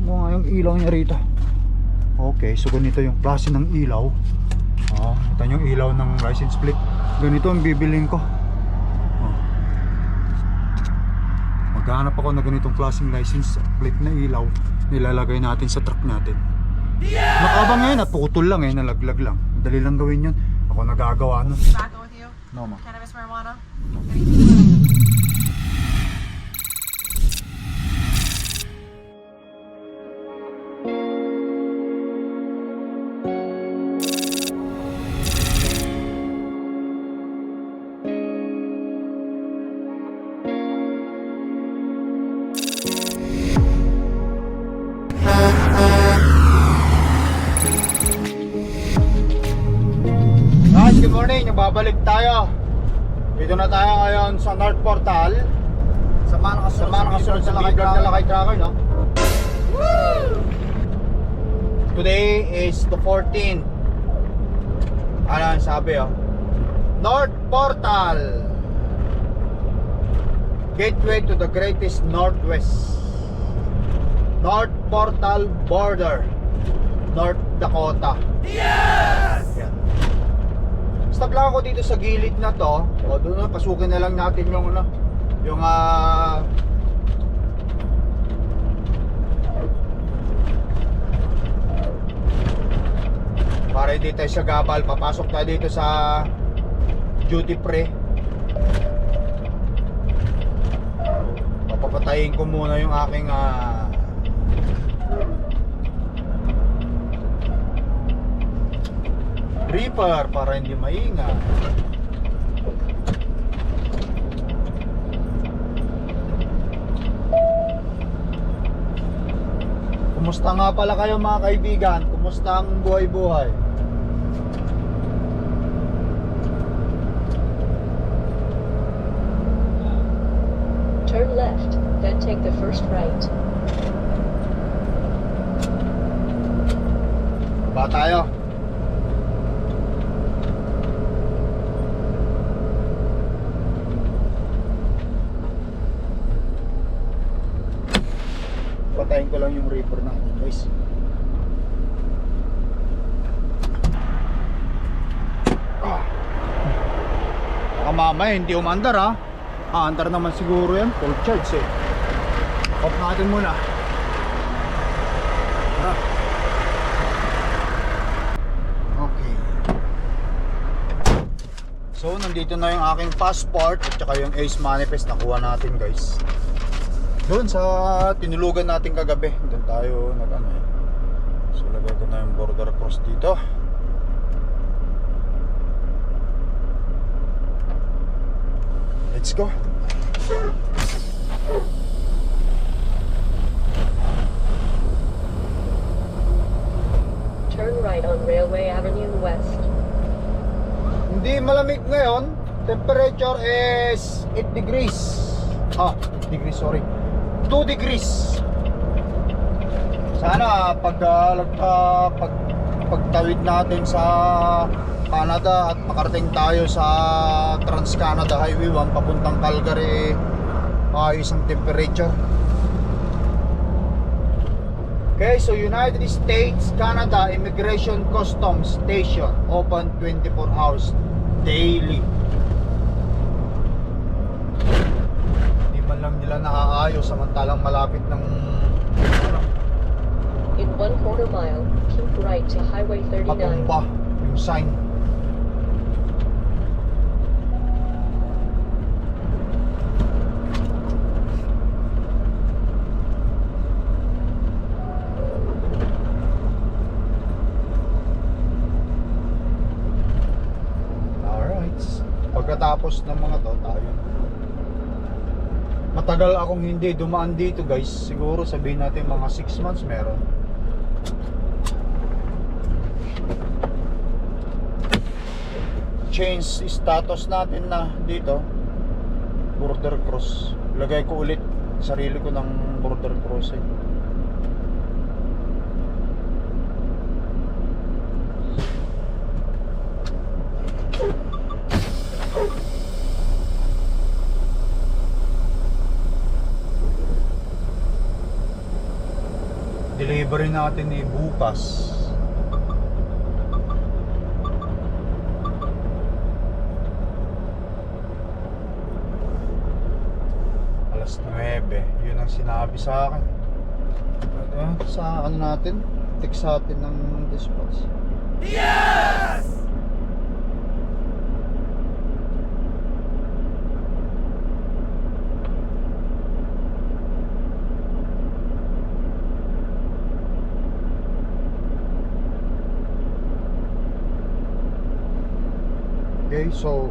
mga yung ilaw niya rito. Okay, so ganito yung klase ng ilaw. Ito yung ilaw ng license plate. Ganito ang bibiling ko. Maghanap ako na ganitong klaseng license plate na ilaw. Nilalagay natin sa truck natin. Nakabang ngayon at putol lang nalaglag lang. Dali lang gawin yun. Ako nagagawa nun. Tobacco with you? No, ma. Cannabis, marijuana? Guys, good morning. Babalik tayo. Dito na tayo ngayon sa North Portal. Samahan kasunod sa Lakay Tracker, no? Woo! Today is the 14th. Ano ang sabi, North Portal, gateway to the greatest Northwest. North Portal border, North Dakota. Yes! Yan. Stop lang ako dito sa gilid na to. O doon na, pasukin na lang natin yung para hindi tayo sa gabal. Papasok tayo dito sa duty free. Papapatayin ko muna yung aking reaper para hindi maingat. Kumusta nga pala kayo mga kaibigan? Kumusta ang buhay-buhay? Turn left, then take the first right. Ba tayo? Patayin ko lang yung reaper natin, guys. Baka mamaya hindi umandar, andar naman siguro yan. Full charge Off natin muna. Tara. Okay. So nandito na yung aking passport at saka yung ACE manifest nakuha natin, guys. Doon sa tinulugan natin kagabi, doon tayo So lagay ko na yung border cross dito. Let's go. Turn right on Railway Avenue West. Hindi malamig ngayon. Temperature is 8 degrees. 8 degrees, sorry. 2 degrees. Sana pagtawid natin sa Canada at makarating tayo sa Trans-Canada Highway 1 papuntang Calgary, ayos ang temperature. Okay, so United States Canada Immigration Customs Station open 24 hours daily. Lang nila naaayos samantalang malapit ng In 1/4 mile, keep right to Highway 39. patumba yung sign. Alright, pagkatapos ng mga to tayo. Matagal akong hindi dumaan dito, guys. Siguro sabihin natin mga 6 months meron. Change status natin na dito. Border cross. Lagay ko ulit sarili ko ng border crossing. Delivery natin ni bukas. Alas 9. Yun ang sinabi sa akin. Sa ano natin? Text sa atin ng dispatch. Yes! Okay, so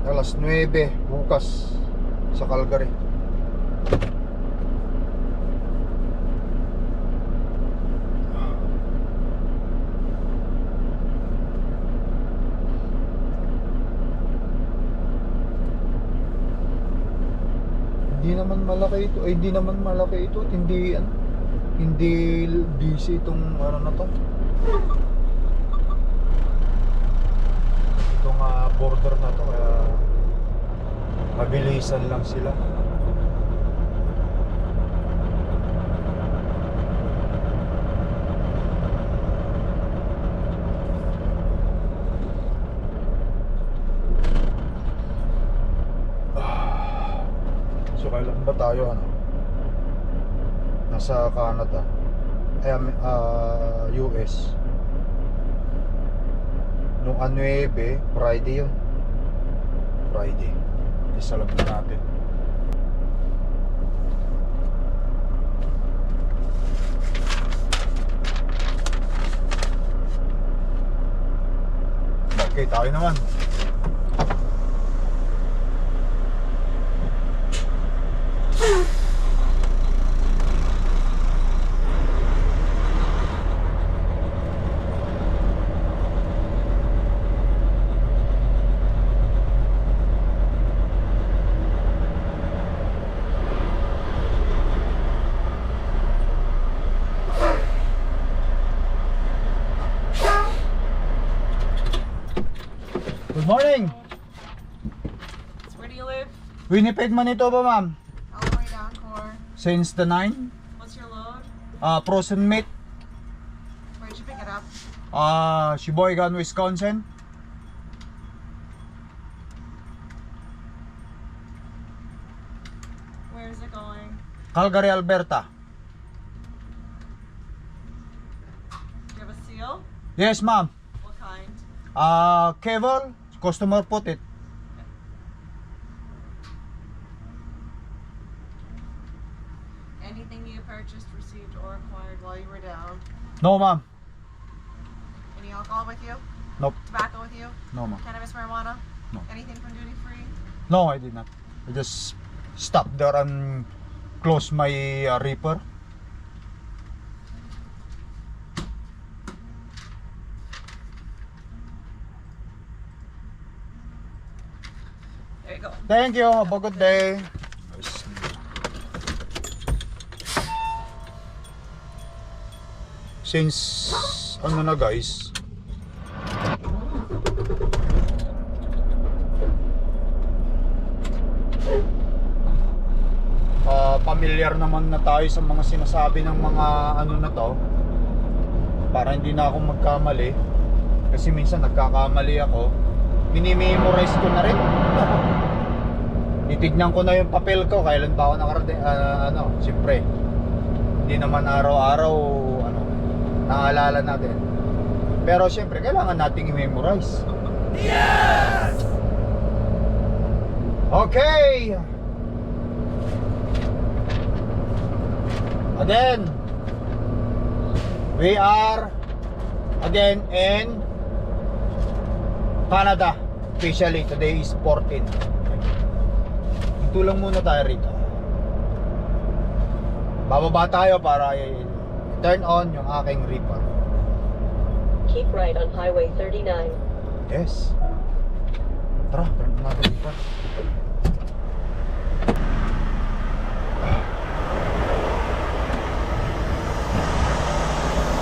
alas 9 bukas sa Calgary. Hindi naman malaki ito, ay hindi naman malaki ito, at hindi ano, hindi busy itong ano na to. Itong border na to, kaya mabilisan lang sila. So kailan ba tayo ano? Nasa Canada. US. Nung 9, Friday yun. Friday. Isa lang na natin. Okay, tayo naman. Good morning! Where do you live? Winnipeg, Manitoba, ma'am. All the way down, Core. Since the 9. What's your load? Frozen meat. Where'd you pick it up? Sheboygan, Wisconsin. Where is it going? Calgary, Alberta. Do you have a seal? Yes, ma'am. What kind? Keval, customer put it. Anything you purchased, received, or acquired while you were down? No, ma'am. Any alcohol with you? Nope. Tobacco with you? No, ma'am. Cannabis, marijuana? No. Anything from duty free? No, I did not. I just stopped there and closed my reaper. There you go. Thank you. Have a good day. Since ano na guys, familiar naman na tayo sa mga sinasabi ng mga ano na to, para hindi na ako magkamali, kasi minsan nagkakamali ako. Minimemorize ko na rin. Titignan ko na yung papel ko kailan pa ako nakarating, siyempre hindi naman araw-araw ano naalala natin, pero siyempre kailangan nating i-memorize. Yes! Okay. Again, we are again in Canada. Officially, today is 14. Ito lang muna tayo rito. Bababa tayo para turn on yung aking reaper. Keep right on Highway 39. Yes. Tara, turn on natin reaper.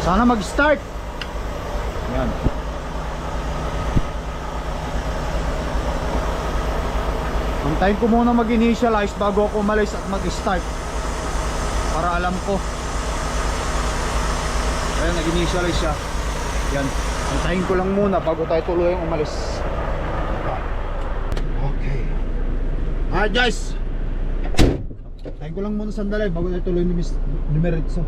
Sana mag-start. Yan. Hintayin ko muna mag-initialize bago ako umalis at mag-start para alam ko. Ayan, nag-initialize siya. Yan, hintayin ko lang muna bago tayo tuluyang umalis. Okay. Alright guys, hintayin ko lang muna sandali bago tayo tuloy ni Meritzo.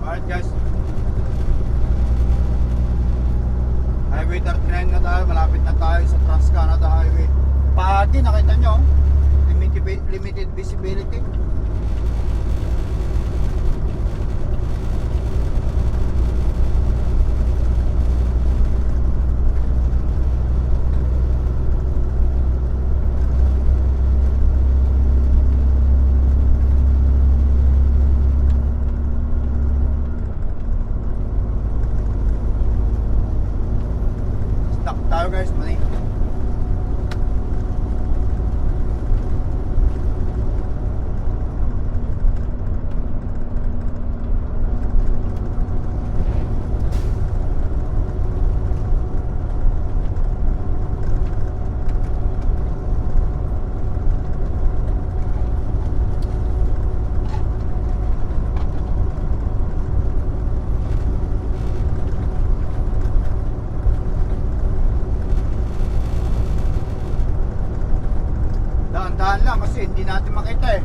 Alright guys, Highway 39 na tayo, malapit na tayo sa Trans-Canada Highway. Paagi, nakita nyo, limited visibility. Stuck tayo guys, mali. Dahan-dahan lang kasi hindi natin makita eh.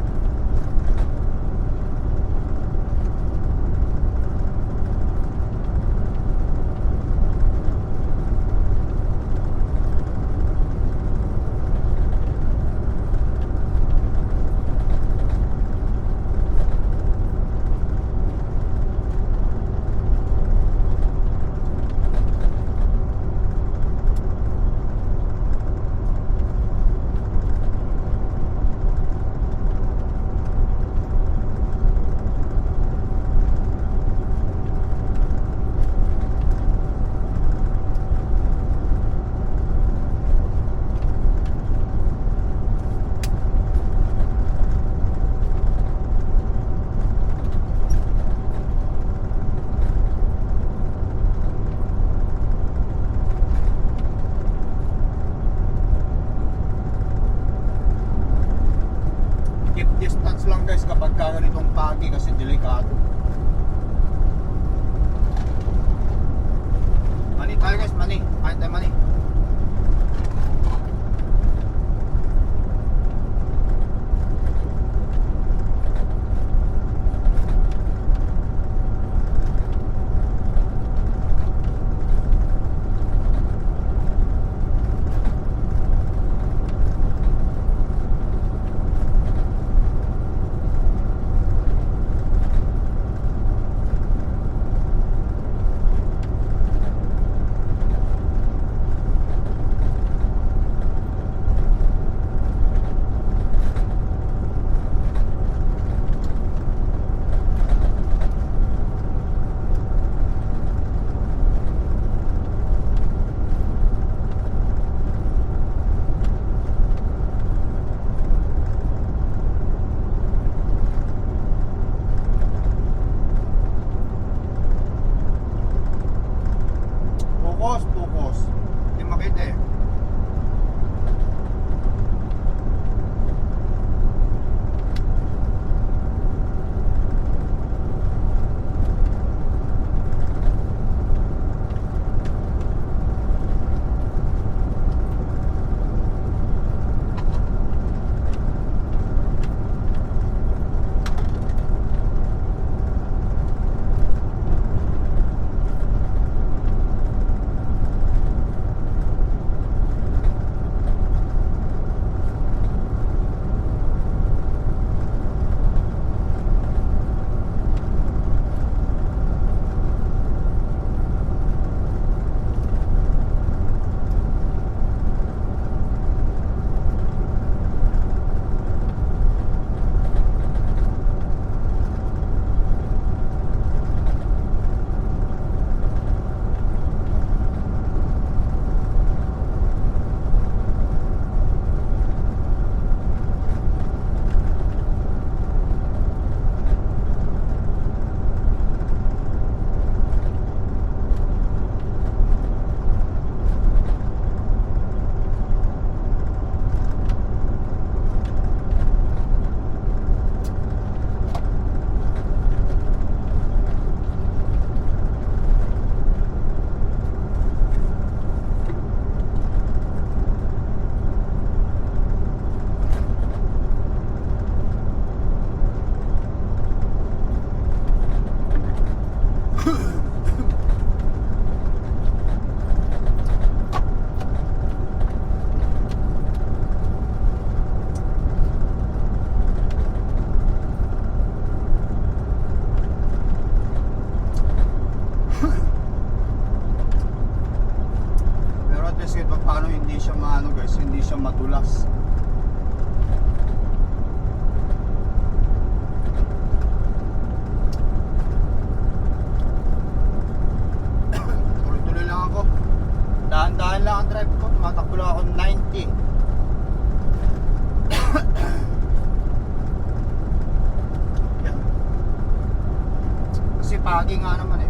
pagi nga naman eh.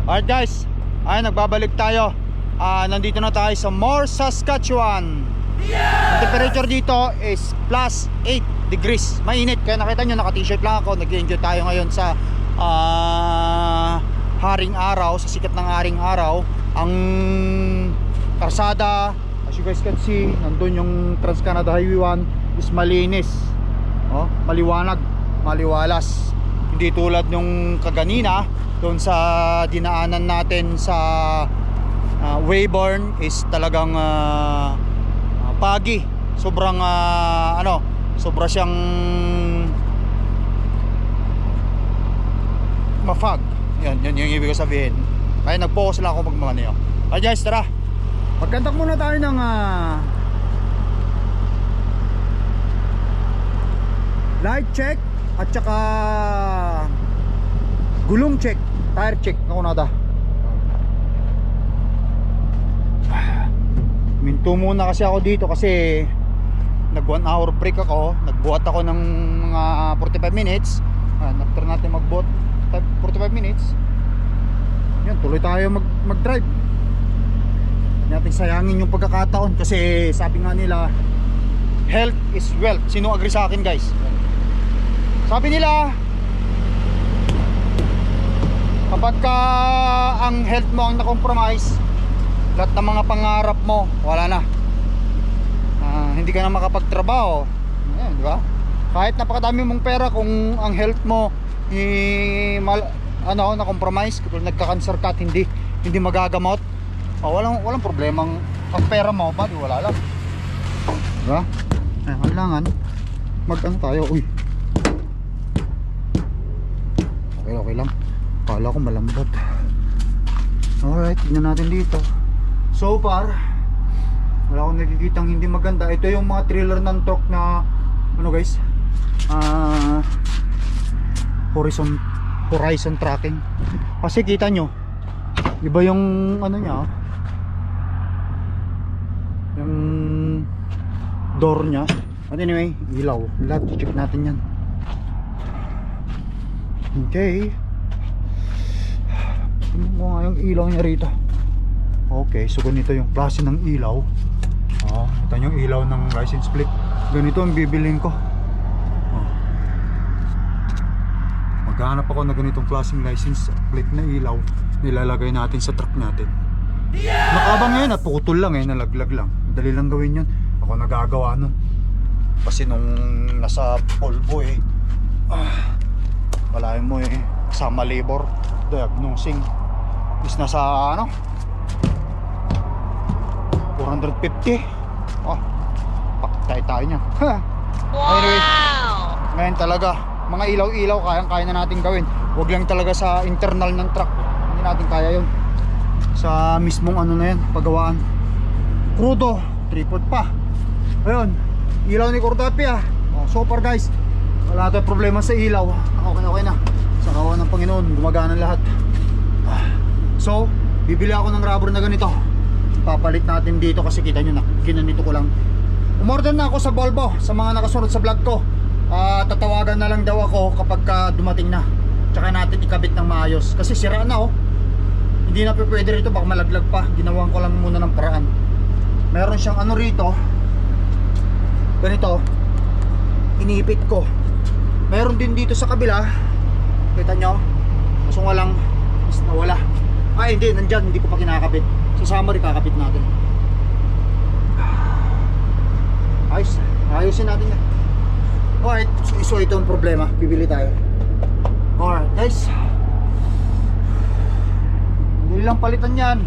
Alright guys, ay nagbabalik tayo. Nandito na tayo sa Moore, Saskatchewan. Ang temperature dito is plus 8 degrees. Mainit, kaya nakita nyo naka-t-shirt lang ako. Nag-enjoy tayo ngayon sa haring araw, sa sikat ng haring araw. Ang karsada, as you guys can see, nandun yung Trans-Canada Highway 1 is malinis. Oh, maliwanag, maliwalas. Hindi tulad nung kaganina doon sa dinaanan natin sa Weyburn is talagang pagi. Sobrang sobra siyang mafag. Yan yung ibig ko sabihin. Kaya nag-focus lang ako magmamaneho. Ay guys, tara. Magkantak muna tayo ng light check at saka gulong check, tire check. Ako na ta. Minto muna kasi ako dito kasi nag 1 hour break ako. Nagbuhat ako ng mga 45 minutes. After natin magbuhat 45 minutes, yan, tuloy tayo mag-drive. Hindi natin sayangin yung pagkakataon kasi sabi nga nila health is wealth. Sino agree sa akin guys? Sabi nila kapag ka ang health mo ang na-compromise, lahat ng mga pangarap mo wala na. Hindi ka na makapagtrabaho. Ayan, di ba? Kahit napakadami mong pera, kung ang health mo na-compromise, kung nagka-cancer ka at hindi magagamot, walang problemang ang pera mo, ba? Wala lang. Di ba? Kailangan mag-ano tayo. Uy. Okay lang. Kala ko malambot. Alright, tignan natin dito. So far, wala akong nakikitang hindi maganda. Ito yung mga trailer ng truck na ano guys, horizon tracking. Kasi kita nyo, iba yung ano nya, yung door nya. But anyway, ilaw, lahat check natin yan. Okay, tingnan mo nga yung ilaw nya rito. Okay, so ganito yung klase ng ilaw. Ito yung ilaw ng license plate. Ganito ang bibilin ko. Maghanap ako na ganitong klaseng license plate na ilaw. Nilalagay natin sa truck natin. Nakabang ngayon at putol lang nalaglag lang. Dali lang gawin yun. Ako nagagawa nun. Kasi nung nasa polvo wala mo kasama labor diagnosing is nasa 450. Paktay tayo niya. Anyway, ngayon talaga mga ilaw-ilaw kaya na natin gawin. Huwag lang talaga sa internal ng truck. Hindi natin kaya yun. Sa mismong ano na yan, pagawaan. Crudo, tripod pa. Ayun, ilaw ni Cordapia. So far guys, wala tayong problema sa ilaw. Okay na. Sa kawan ng Panginoon, gumagana lahat. So, bibili ako ng rubber na ganito. Papalit natin dito kasi kita nyo na, ginanito ko lang. Umorder na ako sa Volvo. Sa mga nakasunod sa vlog ko, tatawagan na lang daw ako kapag dumating na. Tsaka natin ikabit ng maayos. Kasi sira na hindi na pwede rito, baka malaglag pa. Ginawan ko lang muna ng paraan. Meron siyang ano rito, ganito, iniipit ko. Meron din dito sa kabila, kita nyo, kaso nga lang is nawala. Hindi, nandyan, hindi ko pa kinakabit. Sa summary kakabit natin. Ayusin natin yan. Alright, so ito ang problema. Bibili tayo. Alright guys, hindi lang palitan yan.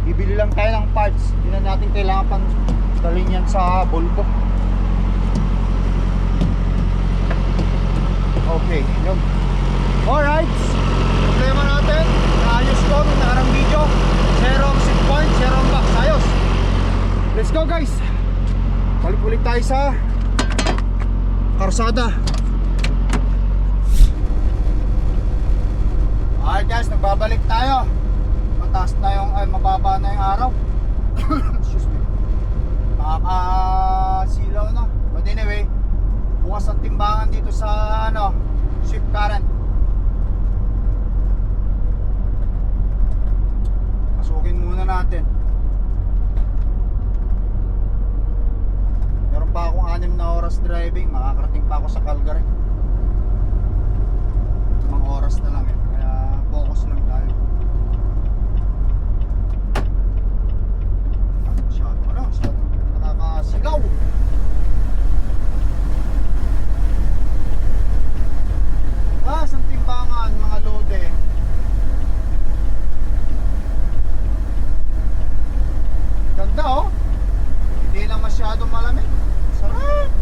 Bibili lang tayo ng parts. Hindi na natin kailangan pang dalhin yan sa Volvo. Okay, yun. Alright, problema natin, naayos ko nung nakarang video. Zero ang seat point, zero ang box. Ayos. Let's go guys. Balik-balik tayo sa karsada. Alright guys, nagbabalik tayo. Mataas na yung, mababa na yung araw. driving, makakarating pa ako sa Calgary. Mga oras na lang eh, kaya focus lang tayo. Masyado nakakasigaw. Saan timbangan mga lode? Ganda oh. Hindi lang masyadong malamig. Sarap.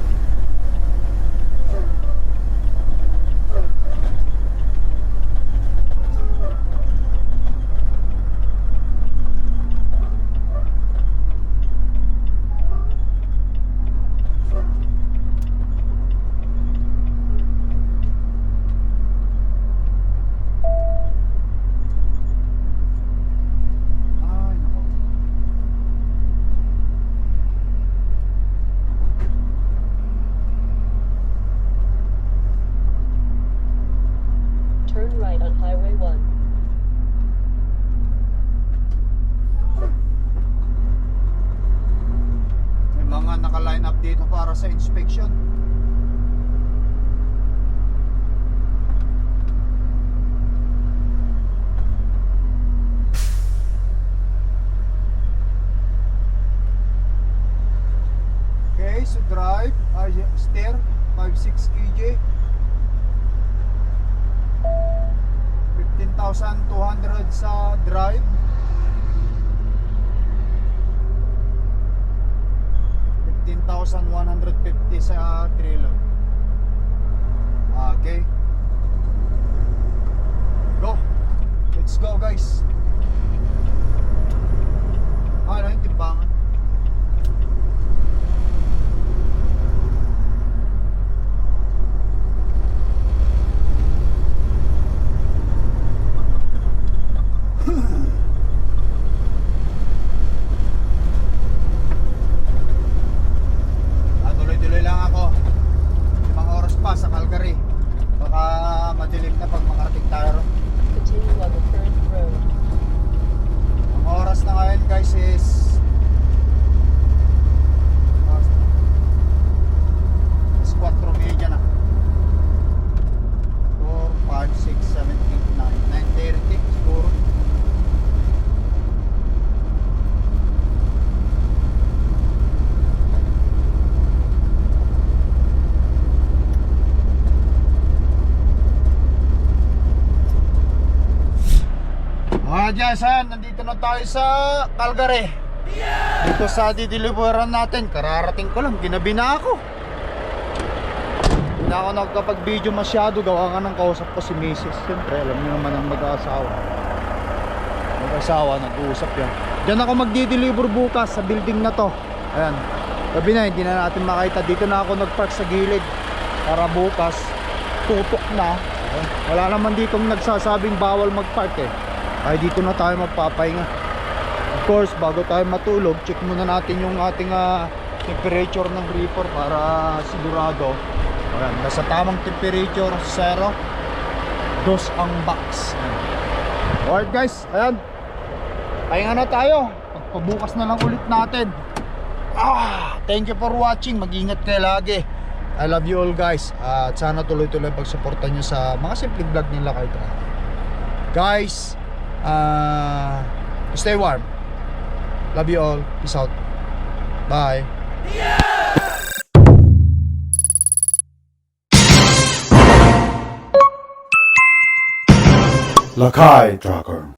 Ay, nako. Turn right on Highway 1. May mga naka-line up dito para sa inspection. Okay, so drive, steer, 5.6 kg. 15,200 sa drive. 15,150 sa trailer. Okay. Go. Let's go guys. Ano yung timbangan? Tuloy-tuloy lang ako. 5 oras pa sa Calgary. Baka madilim na pag makarating tayo. Continue on the current road. Ang oras na ngayon guys is is 4:30 na. 4, 5, 6, 7, 8, 9, 9:30 siguro. Diyan, nandito na tayo sa Calgary. Dito sa dideliveran natin. Kararating ko lang, ginabi na ako. Hindi na ako nagkapag-video masyado. Gawa nga ng kausap ko si Mrs. Siyempre, alam niyo naman ang mag-aasawa. Mag-aasawa, nag-uusap yan. Diyan ako magdi-deliver bukas sa building na to. Ayan, gabi na, hindi na natin makita. Dito na ako nag-park sa gilid para bukas tutok na. Ayan. Wala naman ditong nagsasabing bawal mag-park eh. Ay dito na tayo magpapahinga. Of course, bago tayo matulog, check muna natin yung ating temperature ng reefer para sigurado. Ayan, nasa tamang temperature, 0, 2 ang box. Alright guys, ayan. Pahinga na tayo. Pagpabukas na lang ulit natin. Thank you for watching. Mag-ingat kayo lagi. I love you all guys. At sana tuloy-tuloy pagsuporta nyo sa mga simpleng vlog nila kayo. Guys, stay warm. Love you all. Peace out. Bye. Lakai Tracker.